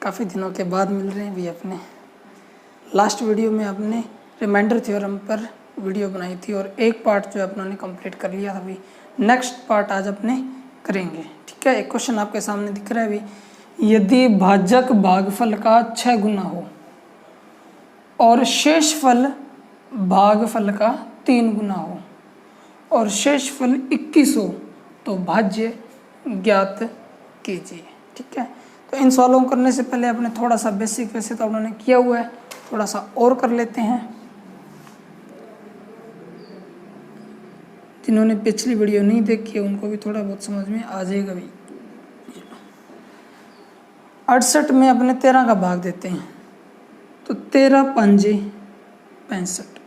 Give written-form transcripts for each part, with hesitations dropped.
काफ़ी दिनों के बाद मिल रहे हैं भी अपने। लास्ट वीडियो में आपने रिमाइंडर थ्योरम पर वीडियो बनाई थी और एक पार्ट जो है अपनों ने कंप्लीट कर लिया था। अभी नेक्स्ट पार्ट आज अपने करेंगे। ठीक है, एक क्वेश्चन आपके सामने दिख रहा है भी, यदि भाजक भागफल का 6 गुना हो और शेषफल भागफल का 3 गुना हो और शेषफल 21 हो तो भाज्य ज्ञात कीजिए। ठीक है, तो इन सवालों को करने से पहले अपने थोड़ा सा बेसिक, वैसे तो उन्होंने किया हुआ है, थोड़ा सा और कर लेते हैं। जिन्होंने पिछली वीडियो नहीं देखी है उनको भी थोड़ा बहुत समझ में आ जाएगा भी। 68 में अपने 13 का भाग देते हैं तो 13 पंजे 65।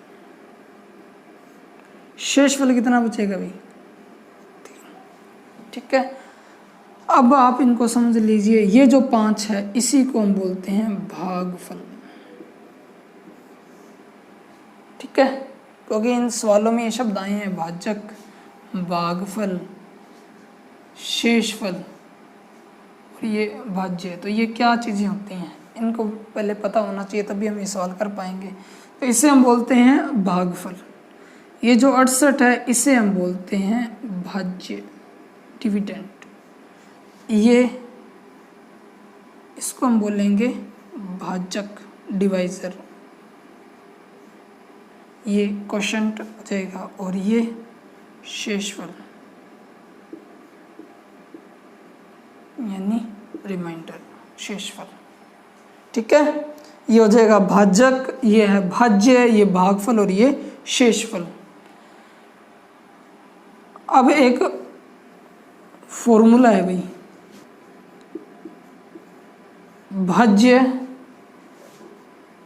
शेषफल कितना बचेगा भी? 3। ठीक है, अब आप इनको समझ लीजिए, ये जो 5 है इसी को हम बोलते हैं भागफल। ठीक है, क्योंकि इन सवालों में ये शब्द आए हैं भाजक, भागफल, शेषफल और ये भाज्य, तो ये क्या चीज़ें होती हैं इनको पहले पता होना चाहिए, तभी हम ये सवाल कर पाएंगे। तो इसे हम बोलते हैं भागफल। ये जो 68 है इसे हम बोलते हैं भाज्य, डिविडेंड। ये इसको हम बोलेंगे भाजक, डिवाइजर। ये क्वोशंट हो जाएगा और ये शेषफल यानी रिमाइंडर, शेषफल। ठीक है, ये हो जाएगा भाजक, ये है भाज्य, ये भागफल और ये शेषफल। अब एक फॉर्मूला है भाई, भाज्य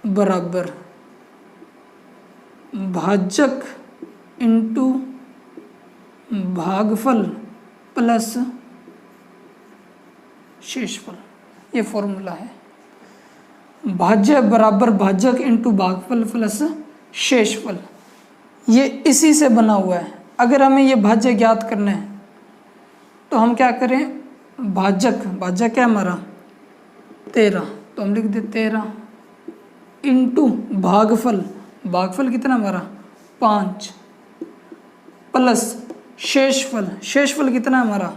बराबर भाजक इंटू भागफल प्लस शेषफल। ये फॉर्मूला है, भाज्य बराबर भाजक इंटू भागफल प्लस शेषफल। ये इसी से बना हुआ है। अगर हमें ये भाज्य ज्ञात करना है तो हम क्या करें, भाजक, भाजक क्या हमारा 13, तो हम लिख दे 13 इंटू भागफल, भागफल कितना हमारा 5 प्लस शेषफल, शेषफल कितना हमारा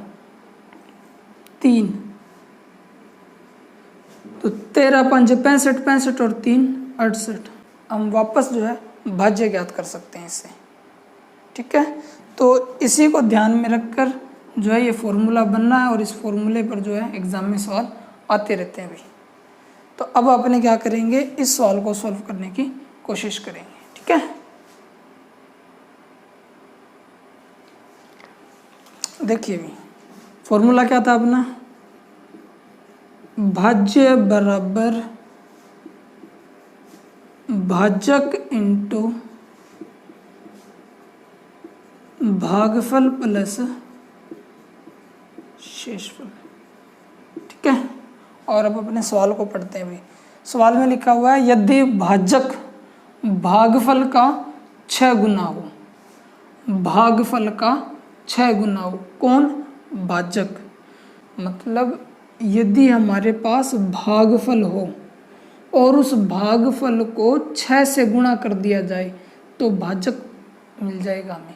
3, तो 13 5 65, 65 और 3 68। हम वापस जो है भाज्य ज्ञात कर सकते हैं इससे। ठीक है, तो इसी को ध्यान में रखकर जो है ये फॉर्मूला बनना है और इस फॉर्मूले पर जो है एग्जाम में सवाल आते रहते हैं भाई। तो अब अपने क्या करेंगे, इस सवाल को सॉल्व करने की कोशिश करेंगे। ठीक है, देखिए भी फॉर्मूला क्या था अपना, भाज्य बराबर भाजक इंटू भागफल प्लस शेषफल। ठीक है, और अब अपने सवाल को पढ़ते हैं भाई। सवाल में लिखा हुआ है, यदि भाजक भागफल का 6 गुना हो, भागफल का 6 गुना हो। कौन? भाजक। मतलब यदि हमारे पास भागफल हो और उस भागफल को 6 से गुणा कर दिया जाए तो भाजक मिल जाएगा हमें।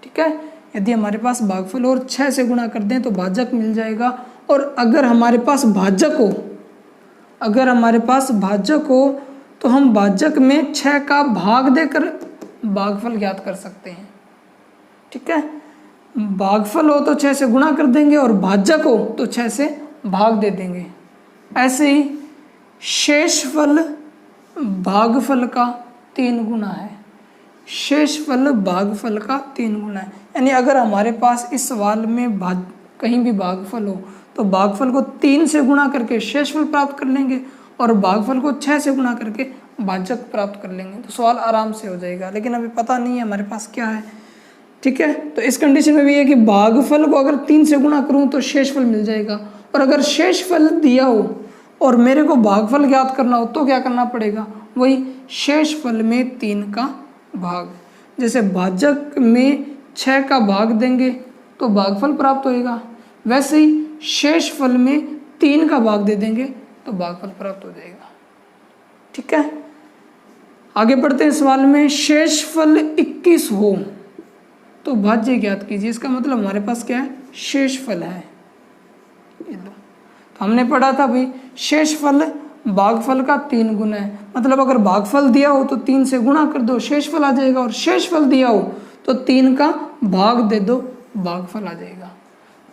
ठीक है, यदि हमारे पास भागफल और 6 से गुणा कर दें तो भाजक मिल जाएगा। और अगर हमारे पास भाजक हो, अगर हमारे पास भाजक हो तो हम भाजक में 6 का भाग देकर भागफल ज्ञात कर सकते हैं। ठीक है, भागफल हो तो 6 से गुणा कर देंगे और भाजक हो तो 6 से भाग दे देंगे। ऐसे ही शेषफल भागफल का 3 गुना है, शेषफल भागफल का 3 गुना है। यानी अगर हमारे पास इस सवाल में कहीं भी भागफल हो तो भागफल को 3 से गुणा करके शेषफल प्राप्त कर लेंगे और भागफल को 6 से गुणा करके भाजक प्राप्त कर लेंगे, तो सवाल आराम से हो जाएगा। लेकिन अभी पता नहीं है हमारे पास क्या है। ठीक है, तो इस कंडीशन में भी है कि भागफल को अगर 3 से गुणा करूं तो शेषफल मिल जाएगा, और अगर शेषफल दिया हो और मेरे को भागफल ज्ञात करना हो तो क्या करना पड़ेगा, वही शेषफल में 3 का भाग। जैसे भाजक में 6 का भाग देंगे तो भागफल प्राप्त होएगा, वैसे ही शेषफल में 3 का भाग दे देंगे तो भागफल प्राप्त हो जाएगा। ठीक है, आगे बढ़ते हैं सवाल में। शेषफल 21 हो तो भाज्य ज्ञात कीजिए। इसका मतलब हमारे पास क्या है, शेषफल है। ये लो, तो हमने पढ़ा था भाई शेषफल भागफल का 3 गुना है। मतलब अगर भागफल दिया हो तो 3 से गुणा कर दो, शेषफल आ जाएगा। और शेषफल दिया हो तो 3 का भाग दे दो, भागफल आ जाएगा।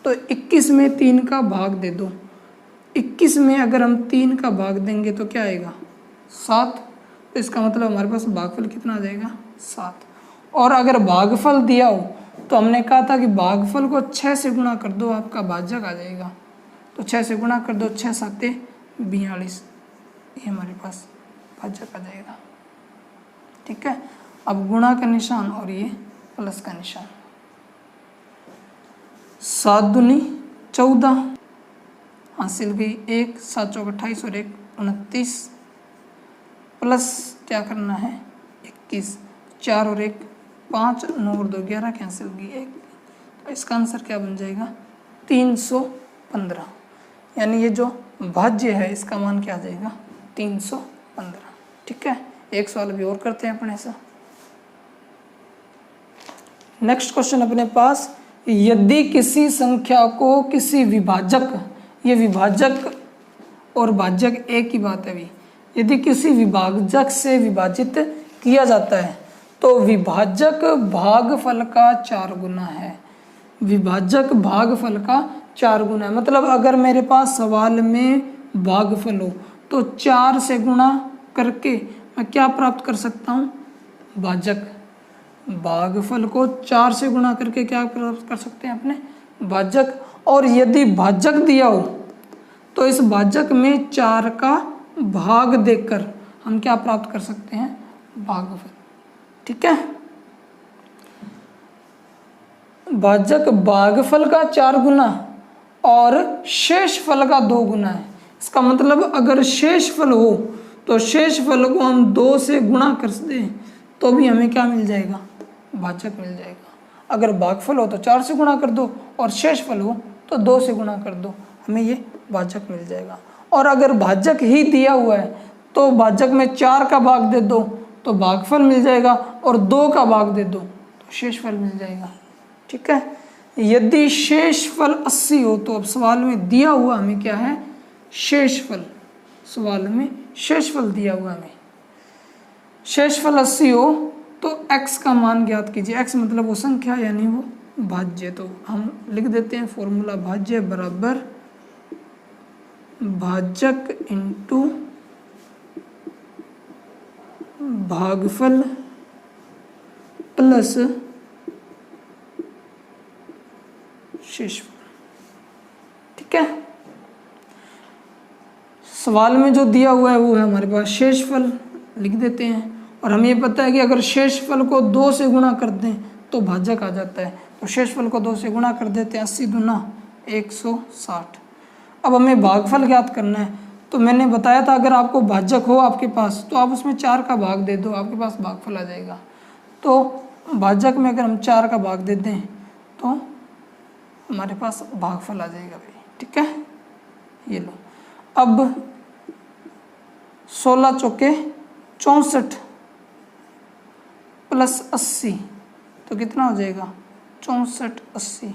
तो 21 में 3 का भाग दे दो। 21 में अगर हम 3 का भाग देंगे तो क्या आएगा, 7। तो इसका मतलब हमारे पास भागफल कितना आ जाएगा, 7। और अगर भागफल दिया हो तो हमने कहा था कि भागफल को 6 से गुणा कर दो, आपका भाजक आ जाएगा। तो 6 से गुणा कर दो, 6 7 42, ये हमारे पास भाजक आ जाएगा। ठीक है, अब गुणा का निशान और ये प्लस का निशान। 7 दूनी 14 हासिल गई 1, 7 चौक 28 और 1 29, प्लस क्या करना है 21, 4 और 1 5, 9 और 2 11 कैंसिल गई 1। तो इसका आंसर क्या बन जाएगा, 315। यानी ये जो भाज्य है इसका मान क्या आ जाएगा, 315। ठीक है, एक सवाल भी और करते हैं अपने से। नेक्स्ट क्वेश्चन अपने पास, यदि किसी संख्या को किसी विभाजक, ये विभाजक और भाजक एक ही बात है भी, यदि किसी विभाजक से विभाजित किया जाता है तो विभाजक भागफल का 4 गुना है। विभाजक भागफल का 4 गुना है। मतलब अगर मेरे पास सवाल में भागफल हो तो 4 से गुणा करके मैं क्या प्राप्त कर सकता हूँ, भाजक। भागफल को 4 से गुणा करके क्या प्राप्त कर सकते हैं अपने, भाजक। और यदि भाजक दिया हो तो इस भाजक में 4 का भाग देकर हम क्या प्राप्त कर सकते हैं, भागफल। ठीक है, भाजक भागफल का 4 गुना और शेषफल का 2 गुना है। इसका मतलब अगर शेषफल हो तो शेषफल को हम 2 से गुणा कर दें तो भी हमें क्या मिल जाएगा, भाजक मिल जाएगा। अगर भागफल हो तो 4 से गुणा कर दो और शेषफल हो तो 2 से गुणा कर दो, हमें ये भाजक मिल जाएगा। और अगर भाजक ही दिया हुआ है तो भाजक में 4 का भाग दे दो तो भागफल मिल जाएगा, और 2 का भाग दे दो तो शेषफल मिल जाएगा। ठीक है, यदि शेषफल 80 हो तो अब सवाल में दिया हुआ हमें क्या है, शेषफल। सवाल में शेषफल दिया हुआ हमें, शेषफल 80 हो तो x का मान ज्ञात कीजिए। x मतलब वो संख्या यानी वो भाज्य। तो हम लिख देते हैं फॉर्मूला, भाज्य बराबर भाजक इंटू भागफल प्लस शेषफल। ठीक है, सवाल में जो दिया हुआ है वो है हमारे पास शेषफल, लिख देते हैं। और हमें ये पता है कि अगर शेषफल को 2 से गुणा कर दें तो भाजक आ जाता है। तो शेषफल को 2 से गुणा कर देते हैं, 80 दूना 160। अब हमें भागफल ज्ञात करना है। तो मैंने बताया था अगर आपको भाजक हो आपके पास तो आप उसमें 4 का भाग दे दो, आपके पास भागफल आ जाएगा। तो भाजक में अगर हम 4 का भाग दे दें तो हमारे पास भागफल आ जाएगा भाई। ठीक है, ये लो। अब 16 चौके 64 प्लस 80 तो कितना हो जाएगा, 64 80,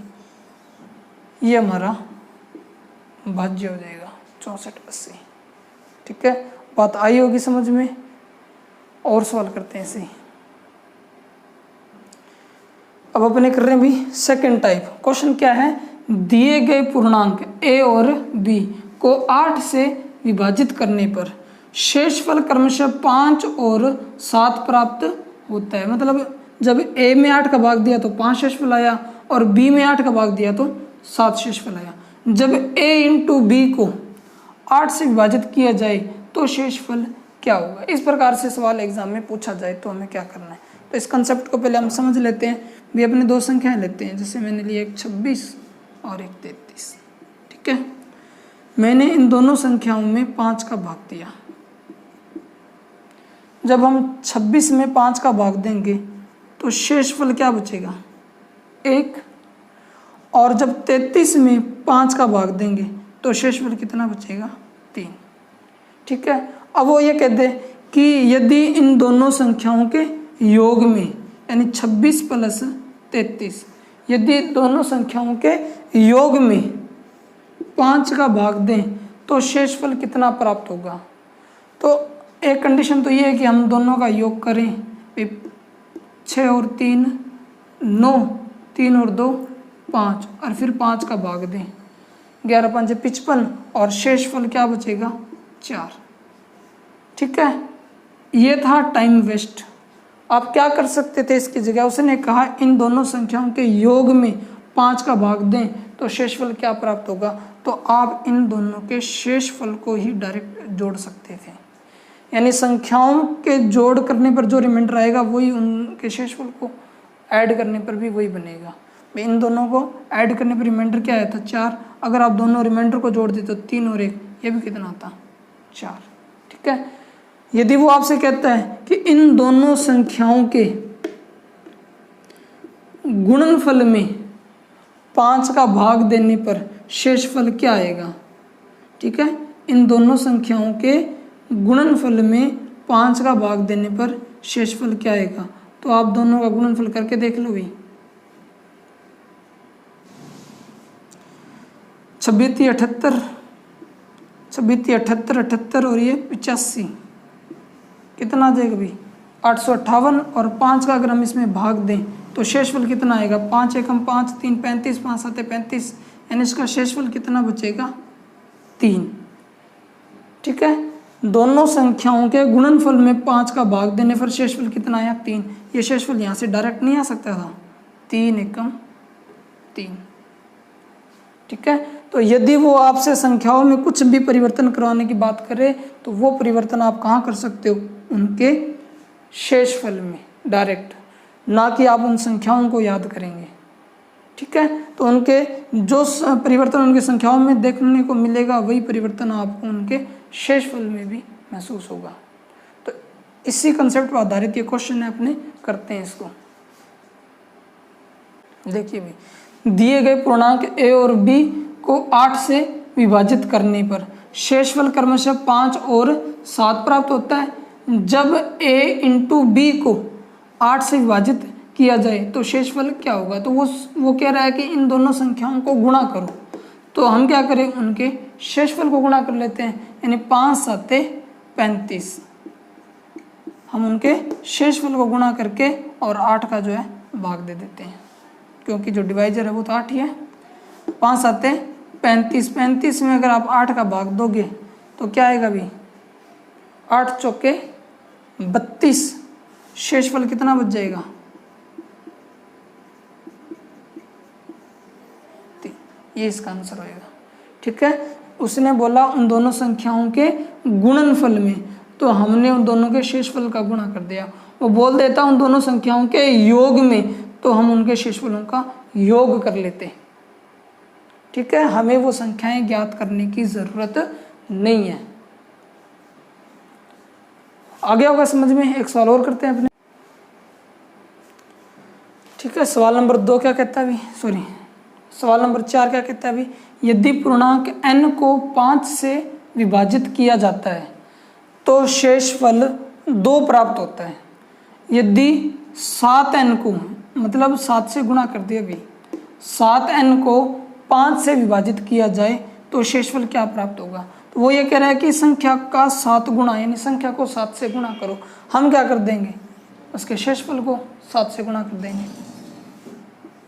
ये हमारा भाज्य हो जाएगा 64 80। ठीक है, बात आई होगी समझ में। और सवाल करते हैं ऐसे ही। अब अपने कर रहे हैं भी सेकंड टाइप। क्वेश्चन क्या है, दिए गए पूर्णांक a और b को 8 से विभाजित करने पर शेषफल क्रमशः 5 और 7 प्राप्त होता है। मतलब जब a में 8 का भाग दिया तो 5 शेषफल आया और b में 8 का भाग दिया तो 7 शेषफल आया। जब a इंटू बी को 8 से विभाजित किया जाए तो शेषफल क्या होगा। इस प्रकार से सवाल एग्जाम में पूछा जाए तो हमें क्या करना है। तो इस कंसेप्ट को पहले हम समझ लेते हैं। भी अपने 2 संख्याएं लेते हैं, जैसे मैंने लिया एक 26 और एक 33। ठीक है, मैंने इन दोनों संख्याओं में 5 का भाग दिया। जब हम 26 में 5 का भाग देंगे तो शेषफल क्या बचेगा, 1। और जब 33 में 5 का भाग देंगे तो शेषफल कितना बचेगा, 3। ठीक है। अब वो ये कहते हैं कि यदि इन दोनों संख्याओं के योग में यानी 26 प्लस 33, यदि दोनों संख्याओं के योग में 5 का भाग दें तो शेषफल कितना प्राप्त होगा। तो एक कंडीशन तो ये है कि हम दोनों का योग करें, 6 और 3 9, 3 और 2 5, और फिर 5 का भाग दें, 11 5 55, और शेषफल क्या बचेगा 4। ठीक है, ये था टाइम वेस्ट। आप क्या कर सकते थे इसकी जगह, उसने कहा इन दोनों संख्याओं के योग में 5 का भाग दें तो शेषफल क्या प्राप्त होगा। तो आप इन दोनों के शेषफल को ही डायरेक्ट जोड़ सकते थे, यानी संख्याओं के जोड़ करने पर जो रिमाइंडर आएगा वही उनके शेषफल को ऐड करने पर भी वही बनेगा। इन दोनों को ऐड करने पर रिमाइंडर क्या आया था 4, अगर आप दोनों रिमाइंडर को जोड़ देते तो 3 और 1, ये भी कितना आता 4। ठीक है, यदि वो आपसे कहता है कि इन दोनों संख्याओं के गुणनफल में 5 का भाग देने पर शेषफल क्या आएगा। ठीक है, इन दोनों संख्याओं के गुणनफल में 5 का भाग देने पर शेषफल क्या आएगा। तो आप दोनों का गुणनफल करके देख लो भाई, 26 78, 26 78 78 और ये 85, कितना आ जाएगा भाई 858, और 5 का अगर हम इसमें भाग दें तो शेषफल कितना आएगा 5 एकम 5, 3 35, 5 7 35, यानी इसका शेषफल कितना बचेगा 3। ठीक है, दोनों संख्याओं के गुणनफल में 5 का भाग देने पर शेषफल कितना आया 3। ये शेषफल यहाँ से डायरेक्ट नहीं आ सकता था, 3 एकम 3। ठीक है, तो यदि वो आपसे संख्याओं में कुछ भी परिवर्तन करवाने की बात करे तो वो परिवर्तन आप कहाँ कर सकते हो, उनके शेषफल में डायरेक्ट, ना कि आप उन संख्याओं को याद करेंगे। ठीक है, तो उनके जो परिवर्तन उनकी संख्याओं में देखने को मिलेगा वही परिवर्तन आपको उनके शेषफल में भी महसूस होगा। तो इसी कंसेप्ट पर आधारित ये क्वेश्चन है, अपने करते हैं इसको। देखिए भाई, दिए गए पूर्णांक a और b को 8 से विभाजित करने पर शेषफल क्रमशः 5 और 7 प्राप्त होता है। जब a इंटू बी को 8 से विभाजित किया जाए तो शेषफल क्या होगा। तो वो कह रहा है कि इन दोनों संख्याओं को गुणा करो, तो हम क्या करें, उनके शेषफल को गुणा कर लेते हैं, यानी 5 7 35, हम उनके शेषफल को गुणा करके और 8 का जो है भाग दे देते हैं, क्योंकि जो डिवाइजर है वो तो 8 ही है। 5 7 35, 35 में अगर आप 8 का भाग दोगे तो क्या आएगा भी 8 चौके 32, शेषफल कितना बच जाएगा, ये इसका आंसर होएगा। ठीक है, उसने बोला उन दोनों संख्याओं के गुणनफल में, तो हमने उन दोनों के शेषफल का गुणा कर दिया। वो बोल देता उन दोनों संख्याओं के योग में, तो हम उनके शेषफलों का योग कर लेते। ठीक है, हमें वो संख्याएं ज्ञात करने की जरूरत नहीं है। आगे होगा समझ में। एक सवाल और करते हैं अपने। ठीक है, सवाल नंबर 2 क्या कहता है अभी, सवाल नंबर 4 क्या कहता है अभी, यदि पूर्णांक n को 5 से विभाजित किया जाता है तो शेषफल 2 प्राप्त होता है। यदि 7n को, मतलब 7 से गुणा कर दिया अभी, 7n को 5 से विभाजित किया जाए तो शेषफल क्या प्राप्त होगा। तो वो ये कह रहा है कि संख्या का 7 गुणा, यानी संख्या को 7 से गुणा करो। हम क्या कर देंगे, उसके शेषफल को 7 से गुणा कर देंगे,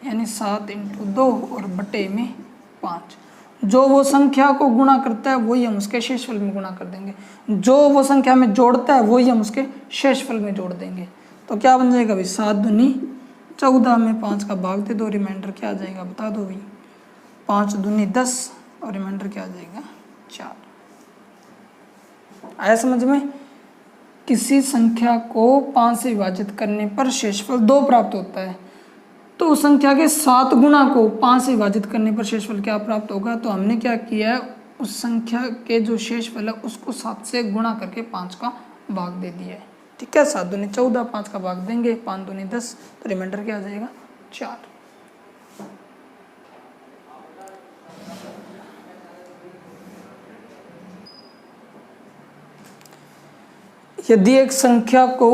यानी 7 इंटू 2 और बटे में 5। जो वो संख्या को गुणा करता है वही हम उसके शेषफल में गुणा कर देंगे, जो वो संख्या में जोड़ता है वही हम उसके शेषफल में जोड़ देंगे। तो क्या बन जाएगा भाई, 7 दूनी 14 में 5 का भाग दे दो, रिमाइंडर क्या आ जाएगा बता दो भाई, 5 दूनी 10 और रिमाइंडर क्या आ जाएगा 4। आया समझ में। किसी संख्या को 5 से विभाजित करने पर शेषफल 2 प्राप्त होता है, तो उस संख्या के 7 गुणा को 5 से विभाजित करने पर शेषफल क्या प्राप्त होगा। तो हमने क्या किया है, उस संख्या के जो शेषफल है उसको 7 से गुणा करके 5 का भाग दे दिया है। ठीक है, 7 दूनी 14, 5 का भाग देंगे, 5 दूनी 10, तो रिमाइंडर क्या आ जाएगा 4। यदि एक संख्या को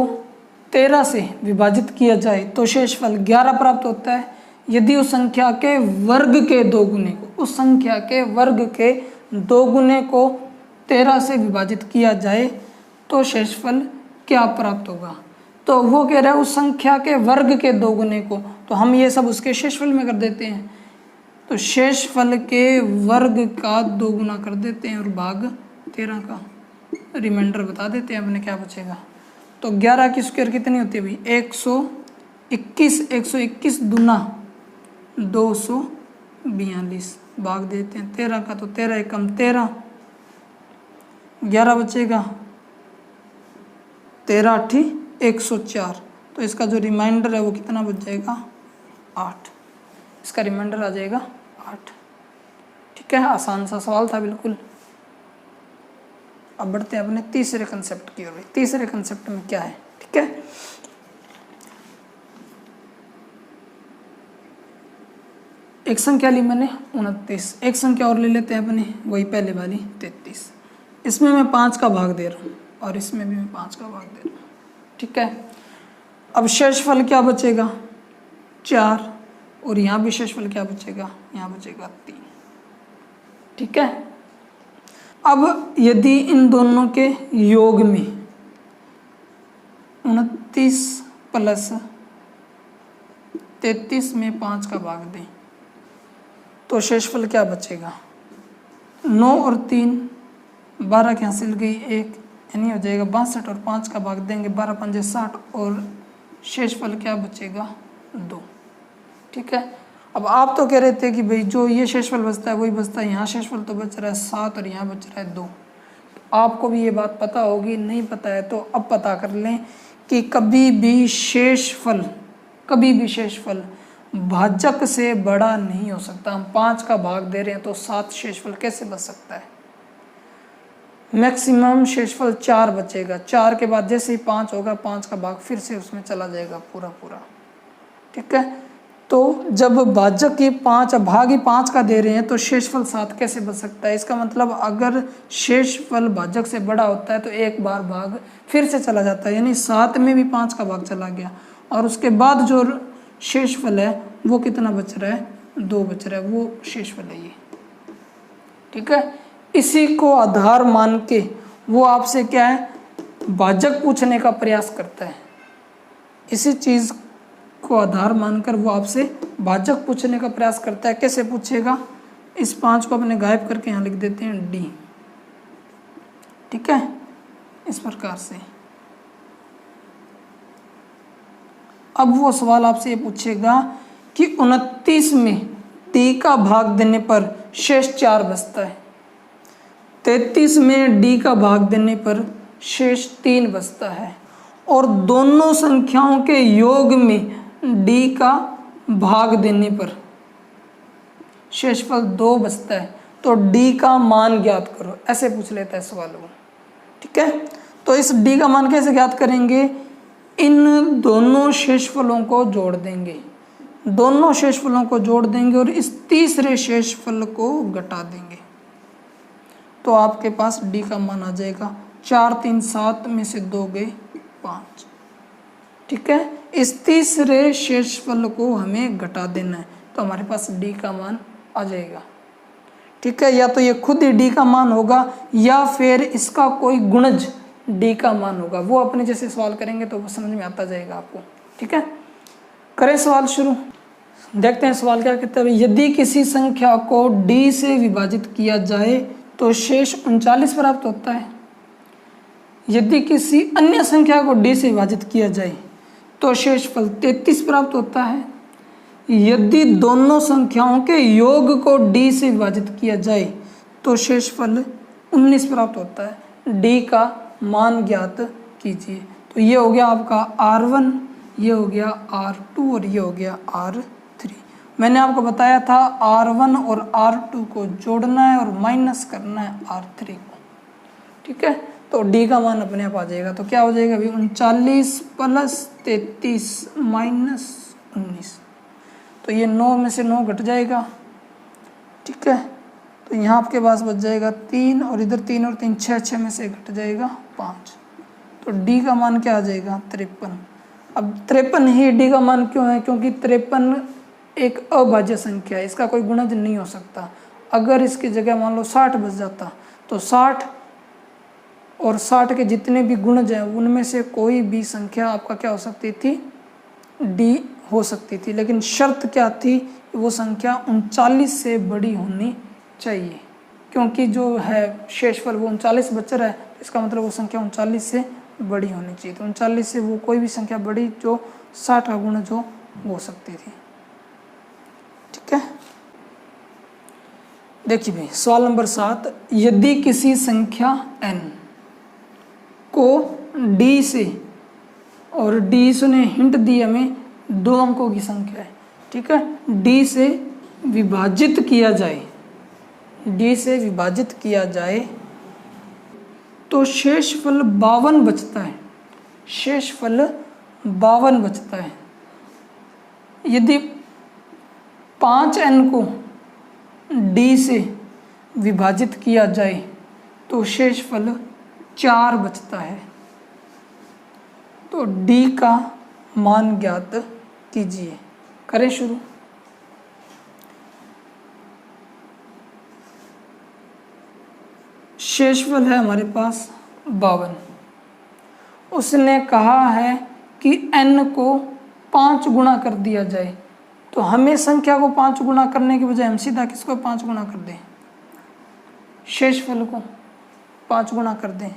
13 से विभाजित किया जाए तो शेषफल 11 प्राप्त होता है। यदि उस संख्या के वर्ग के 2 गुने को, उस संख्या के वर्ग के 2 गुने को 13 से विभाजित किया जाए तो शेषफल क्या प्राप्त होगा। तो वो कह रहा है उस संख्या के वर्ग के 2 गुने को, तो हम ये सब उसके शेषफल में कर देते हैं। तो शेषफल के वर्ग का 2 गुना कर देते हैं और भाग 13 का रिमाइंडर बता देते हैं अपने क्या बचेगा। तो 11 की स्क्वायर कितनी होती है भाई 121, 121 दूना 242 भाग देते हैं 13 का, तो 13 एकम 13, 11 बचेगा, 13 आठी 104। तो इसका जो रिमाइंडर है वो कितना बच जाएगा 8। इसका रिमाइंडर आ जाएगा 8। ठीक है, आसान सा सवाल था बिल्कुल। अब बढ़ते हैं अपने तीसरे कंसेप्ट की ओर। तीसरे कंसेप्ट में क्या है, ठीक है, एक संख्या ली मैंने 29, एक संख्या और ले लेते हैं अपने, वही पहले वाली 33। इसमें मैं 5 का भाग दे रहा हूँ और इसमें भी मैं 5 का भाग दे रहा हूँ। ठीक है, अब शेषफल क्या बचेगा 4, और यहाँ भी शेषफल क्या बचेगा, यहाँ बचेगा 3। ठीक है, अब यदि इन दोनों के योग में 29 प्लस 33 में 5 का भाग दें तो शेषफल क्या बचेगा 9 और 3 12 की हासिल गई 1, यानी हो जाएगा 62, और 5 का भाग देंगे 12 पंजे 60, और शेषफल क्या बचेगा 2। ठीक है, अब आप तो कह रहे थे कि भाई जो ये शेषफल बचता है वही बचता है, यहाँ शेषफल तो बच रहा है 7 और यहाँ बच रहा है 2। आपको भी ये बात पता होगी, नहीं पता है तो अब पता कर लें कि कभी भी शेषफल भाजक से बड़ा नहीं हो सकता। हम 5 का भाग दे रहे हैं तो 7 शेषफल कैसे बच सकता है। मैक्सिमम शेषफल 4 बचेगा, 4 के बाद जैसे ही 5 होगा 5 का भाग फिर से उसमें चला जाएगा पूरा। ठीक है, तो जब भाजक की 5 भाग ही 5 का दे रहे हैं तो शेषफल 7 कैसे बच सकता है। इसका मतलब अगर शेषफल भाजक से बड़ा होता है तो एक बार भाग फिर से चला जाता है, यानी 7 में भी 5 का भाग चला गया, और उसके बाद जो शेषफल है वो कितना बच रहा है 2 बच रहा है, वो शेषफल है ये। ठीक है, इसी को आधार मान के वो आपसे क्या है भाजक पूछने का प्रयास करता है। इसी चीज को आधार मानकर वो आपसे भाजक पूछने का प्रयास करता है। कैसे पूछेगा, इस 5 को अपने गायब करके यहाँ लिख देते हैं डी। ठीक है, इस प्रकार से अब वो सवाल आपसे ये पूछेगा कि 29 में डी का भाग देने पर शेष 4 बचता है, 33 में डी का भाग देने पर शेष 3 बचता है, और दोनों संख्याओं के योग में डी का भाग देने पर शेषफल 2 बचता है। तो डी का मान ज्ञात करो, ऐसे पूछ लेता है सवाल वो। ठीक है, तो इस डी का मान कैसे ज्ञात करेंगे, इन दोनों शेषफलों को जोड़ देंगे, दोनों शेषफलों को जोड़ देंगे और इस तीसरे शेषफल को घटा देंगे, तो आपके पास डी का मान आ जाएगा 4 3 7 में से 2 गए 5। ठीक है, इस तीसरे शेषफल को हमें घटा देना है तो हमारे पास डी का मान आ जाएगा। ठीक है, या तो ये खुद ही डी का मान होगा या फिर इसका कोई गुणज डी का मान होगा, वो अपने जैसे सवाल करेंगे तो वो समझ में आता जाएगा आपको। ठीक है, करें सवाल शुरू। देखते हैं सवाल क्या कहता है। यदि किसी संख्या को डी से विभाजित किया जाए तो शेष 39 प्राप्त होता है। यदि किसी अन्य संख्या को डी से विभाजित किया जाए तो शेषफल 33 प्राप्त होता है। यदि दोनों संख्याओं के योग को डी से विभाजित किया जाए तो शेषफल 19 प्राप्त होता है। डी का मान ज्ञात कीजिए। तो ये हो गया आपका R1, ये हो गया R2 और ये हो गया R3। मैंने आपको बताया था R1 और R2 को जोड़ना है और माइनस करना है R3 को। ठीक है, तो डी का मान अपने आप आ जाएगा। तो क्या हो जाएगा अभी 39 प्लस 33 माइनस 19, तो ये 9 में से 9 घट जाएगा। ठीक है, तो यहाँ आपके पास बच जाएगा 3 और इधर 3 और 3 6 में से घट जाएगा 5, तो डी का मान क्या आ जाएगा 53। अब 53 ही डी का मान क्यों है, क्योंकि 53 एक अभाज्य संख्या है, इसका कोई गुणज नहीं हो सकता। अगर इसकी जगह मान लो 60 बच जाता तो 60 और 60 के जितने भी गुणज हैं उनमें से कोई भी संख्या आपका क्या हो सकती थी, डी हो सकती थी। लेकिन शर्त क्या थी, वो संख्या 39 से बड़ी होनी चाहिए, क्योंकि जो है शेषफल वो 39 बच रहा है, इसका मतलब वो संख्या 39 से बड़ी होनी चाहिए। तो 39 से वो कोई भी संख्या बड़ी जो 60 का गुणज हो सकती थी। ठीक है, देखिए भाई सवाल नंबर 7, यदि किसी संख्या n को d से, और d ने हिंट दी हमें 2 अंकों की संख्या है, ठीक है, d से विभाजित किया जाए, d से विभाजित किया जाए तो शेषफल 52 बचता है, शेषफल 52 बचता है। यदि 5n को d से विभाजित किया जाए तो शेषफल 4 बचता है। तो d का मान ज्ञात कीजिए। करें शुरू। शेषफल है हमारे पास 52, उसने कहा है कि n को 5 गुणा कर दिया जाए, तो हमें संख्या को 5 गुणा करने की बजाय हम सीधा किसको 5 गुणा कर दें, शेषफल को 5 गुणा कर दें।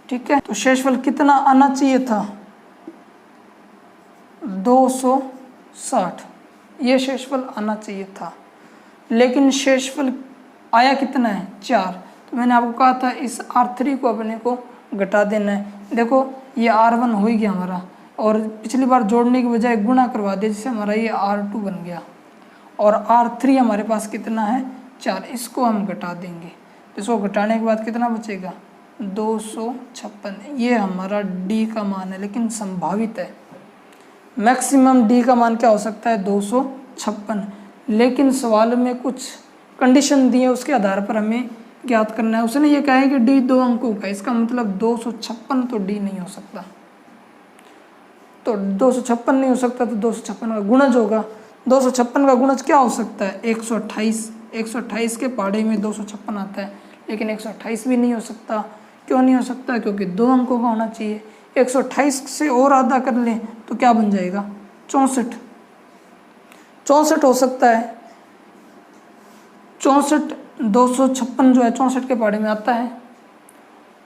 ठीक है, तो शेषफल कितना आना चाहिए था, 260, ये शेषफल आना चाहिए था, लेकिन शेषफल आया कितना है 4। तो मैंने आपको कहा था इस R3 को अपने को घटा देना है। देखो ये R1 हो ही गया हमारा, और पिछली बार जोड़ने की बजाय गुणा करवा दिया, जिससे हमारा ये R2 बन गया, और R3 हमारे पास कितना है 4, इसको हम घटा देंगे। इसको घटाने के बाद कितना बचेगा 256। ये हमारा D का मान है, लेकिन संभावित है। मैक्सिमम D का मान क्या हो सकता है 256, लेकिन सवाल में कुछ कंडीशन दी है, उसके आधार पर हमें ज्ञात करना है। उसने ये कहा है कि D 2 अंकों का, इसका मतलब 256 तो D नहीं हो सकता। तो 256 नहीं हो सकता तो 256 का गुणज होगा। 256 का गुणज क्या हो सकता है 128। 128 के पहाड़े में 256 आता है, लेकिन 128 भी नहीं हो सकता। क्यों नहीं हो सकता, क्योंकि 2 अंकों का होना चाहिए। 128 से और आधा कर लें तो क्या बन जाएगा 64। 64 हो सकता है, 64 256 जो है 64 के पहाड़े में आता है,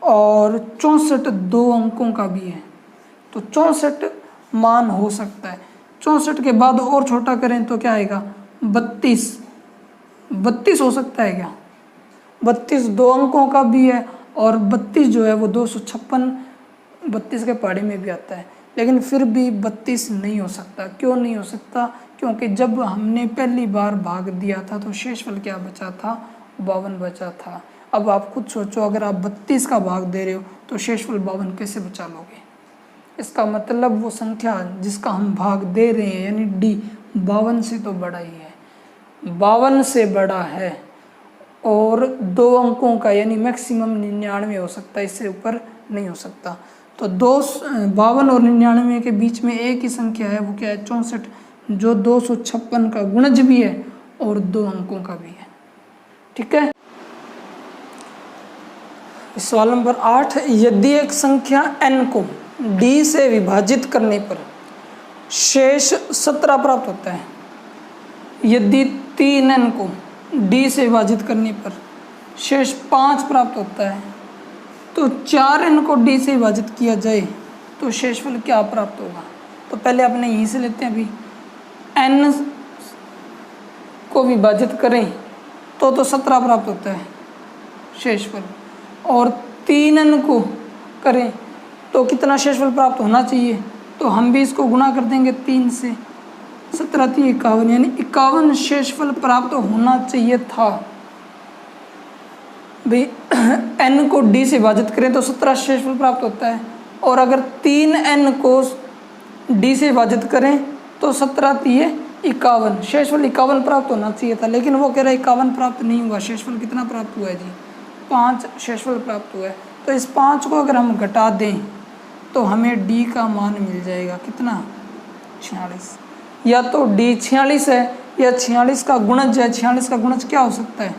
और 64 2 अंकों का भी है, तो 64 मान हो सकता है। 64 के बाद और छोटा करें तो क्या आएगा 32। 32 हो सकता है क्या, 32 2 अंकों का भी है, और 32 जो है वो 256 32 के पहाड़े में भी आता है, लेकिन फिर भी 32 नहीं हो सकता। क्यों नहीं हो सकता, क्योंकि जब हमने पहली बार भाग दिया था तो शेषफल क्या बचा था 52 बचा था। अब आप खुद सोचो, अगर आप 32 का भाग दे रहे हो तो शेषफल 52 कैसे बचा लोगे। इसका मतलब वो संख्या जिसका हम भाग दे रहे हैं यानी D 52 से तो बड़ा ही है, 52 से बड़ा है, और 2 अंकों का यानी मैक्सिमम 99 हो सकता है, इससे ऊपर नहीं हो सकता। तो 52 और 99 के बीच में एक ही संख्या है, वो क्या है 64, जो 256 का गुणज भी है और 2 अंकों का भी है। ठीक है, सवाल नंबर 8, यदि एक संख्या n को d से विभाजित करने पर शेष 17 प्राप्त होता है, यदि 3n को d से विभाजित करने पर शेष 5 प्राप्त होता है, तो 4n को d से विभाजित किया जाए तो शेषफल क्या प्राप्त होगा। तो पहले अपने यहीं से लेते हैं, अभी n को विभाजित करें तो 17 प्राप्त होता है शेषफल, और 3n को करें तो कितना शेषफल प्राप्त होना चाहिए, तो हम भी इसको गुणा कर देंगे 3 से, 17 3 51, यानी 51 शेषफल प्राप्त होना चाहिए था। भाई n को d से विभाजित करें तो 17 शेषफल प्राप्त होता है, और अगर 3n को d से विभाजित करें तो 17 3 51, शेषफल 51 प्राप्त होना चाहिए था, लेकिन वो कह रहा है 51 प्राप्त नहीं हुआ। शेषफल कितना प्राप्त हुआ है जी 5 शेषफल प्राप्त हुआ है। तो इस 5 को अगर हम घटा दें तो हमें डी का मान मिल जाएगा कितना 46। या तो डी 46 है या 46 का गुणज है। 46 का गुणज क्या हो सकता है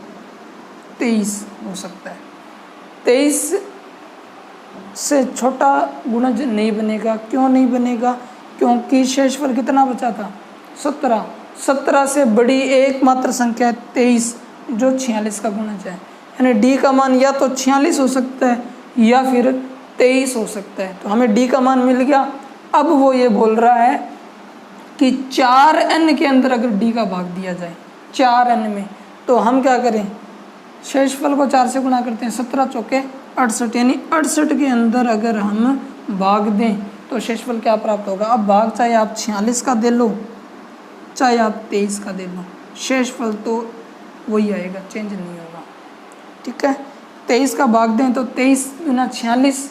23 हो सकता है। 23 से छोटा गुणज नहीं बनेगा। क्यों नहीं बनेगा? क्योंकि शेषफल कितना बचा था 17। 17 से बड़ी एकमात्र संख्या है 23 जो 46 का गुणज है। यानी डी का मान या तो 46 हो सकता है या फिर 23 हो सकता है। तो हमें डी का मान मिल गया। अब वो ये बोल रहा है कि 4n के अंदर अगर डी का भाग दिया जाए 4n में, तो हम क्या करें शेषफल को 4 से गुणा करते हैं। 17 चौके 68, यानी 68 के अंदर अगर हम भाग दें तो शेषफल क्या प्राप्त होगा। अब भाग चाहे आप 46 का दे लो चाहे आप 23 का दे लो, शेषफल तो वही आएगा, चेंज नहीं होगा। ठीक है, 23 का भाग दें तो 23 गुना 46,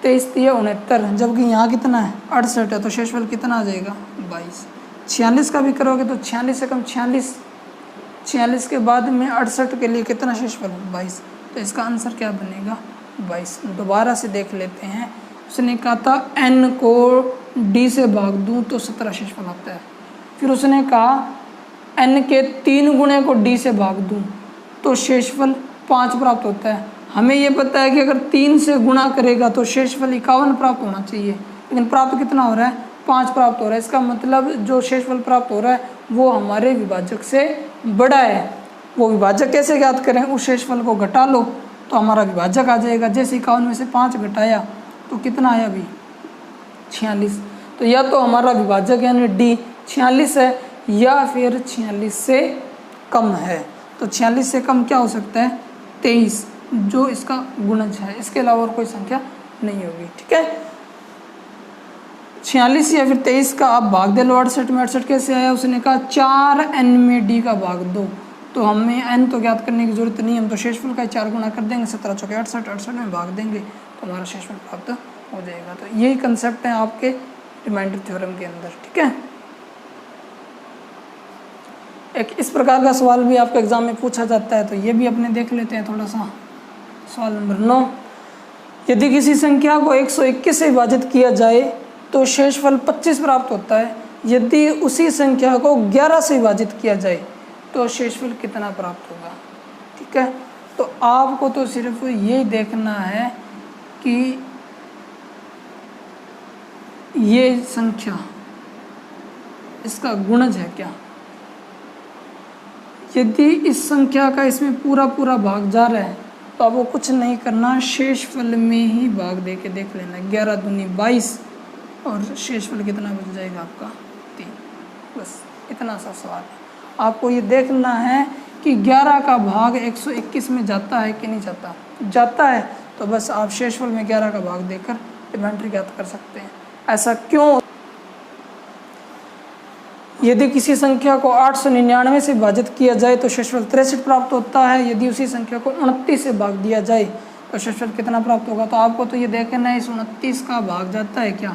23 3 69, जबकि यहाँ कितना है 68 है, तो शेषफल कितना आ जाएगा 22। 46 का भी करोगे तो 46 से कम 46, 46 के बाद में 68 के लिए कितना शेषफल 22, तो इसका आंसर क्या बनेगा 22। दोबारा से देख लेते हैं। उसने कहा था n को d से भाग दूं तो 17 शेषफल आता है। फिर उसने कहा n के 3 गुणे को d से भाग दूं तो शेषफल 5 प्राप्त होता है। हमें ये पता है कि अगर 3 से गुणा करेगा तो शेषफल 51 प्राप्त होना चाहिए, लेकिन प्राप्त कितना हो रहा है 5 प्राप्त हो रहा है। इसका मतलब जो शेषफल प्राप्त हो रहा है वो हमारे विभाजक से बड़ा है। वो विभाजक कैसे ज्ञात करें, उस शेषफल को घटा लो तो हमारा विभाजक आ जाएगा। जैसे 51 में से 5 घटाया तो कितना आया अभी 46। तो या तो हमारा विभाजक यानी डी 46 है या फिर 46 से कम है। तो 46 से कम क्या हो सकता है 23 जो इसका गुणज है, इसके अलावा और कोई संख्या नहीं होगी। ठीक है, 46 या फिर 23 का आप भाग दे लो 68 में। 68 कैसे आया, उसने कहा 4n में d का भाग दो, तो हमें n तो ज्ञात करने की जरूरत नहीं, हम तो शेषफल का 4 गुना कर देंगे। 17 चौके 68, 68 में भाग देंगे तो हमारा शेषफल प्राप्त हो जाएगा। तो यही कंसेप्ट है आपके रिमाइंडर थ्योरम के अंदर। ठीक है, एक इस प्रकार का सवाल भी आपके एग्जाम में पूछा जाता है, तो ये भी अपने देख लेते हैं थोड़ा सा। सवाल नंबर 9, यदि किसी संख्या को 121 से विभाजित किया जाए तो शेषफल 25 प्राप्त होता है। यदि उसी संख्या को 11 से विभाजित किया जाए तो शेषफल कितना प्राप्त होगा। ठीक है, तो आपको तो सिर्फ ये देखना है कि ये संख्या इसका गुणज है क्या। यदि इस संख्या का इसमें पूरा पूरा भाग जा रहा है तो आपको कुछ नहीं करना, शेषफल में ही भाग दे के देख लेना। 11 दूनी 22 और शेषफल कितना बच जाएगा आपका 3। बस इतना सा सवाल है। आपको ये देखना है कि 11 का भाग 121 में जाता है कि नहीं जाता। जाता है तो बस आप शेषफल में 11 का भाग देकर रिमाइंडर ज्ञात कर सकते हैं। ऐसा क्यों? यदि किसी संख्या को 899 से विभाजित किया जाए तो शेषफल 63 प्राप्त होता है। यदि उसी संख्या को 29 से भाग दिया जाए तो शेषफल कितना प्राप्त होगा। तो आपको तो ये देखना है इस 29 का भाग जाता है क्या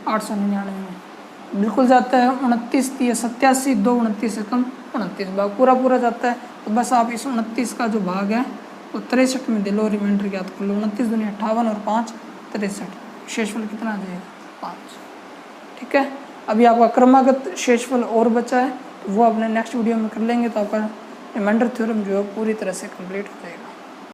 899 में, बिल्कुल जाता है। 29 3 87, 2 29 से कम 29 भाग पूरा पूरा जाता है। तो बस आप इस 29 का जो भाग है वो 63 में दे लो, रिमाइंडर ज्ञात कर लो। 29 दूनी 58 और 5 63, शेषफल कितना आ जाएगा 5। ठीक है, अभी आपका क्रमागत शेषफल और बचा है, तो वो अपने नेक्स्ट वीडियो में कर लेंगे, तो आपका रिमाइंडर थ्योरम जो है पूरी तरह से कंप्लीट हो जाएगा।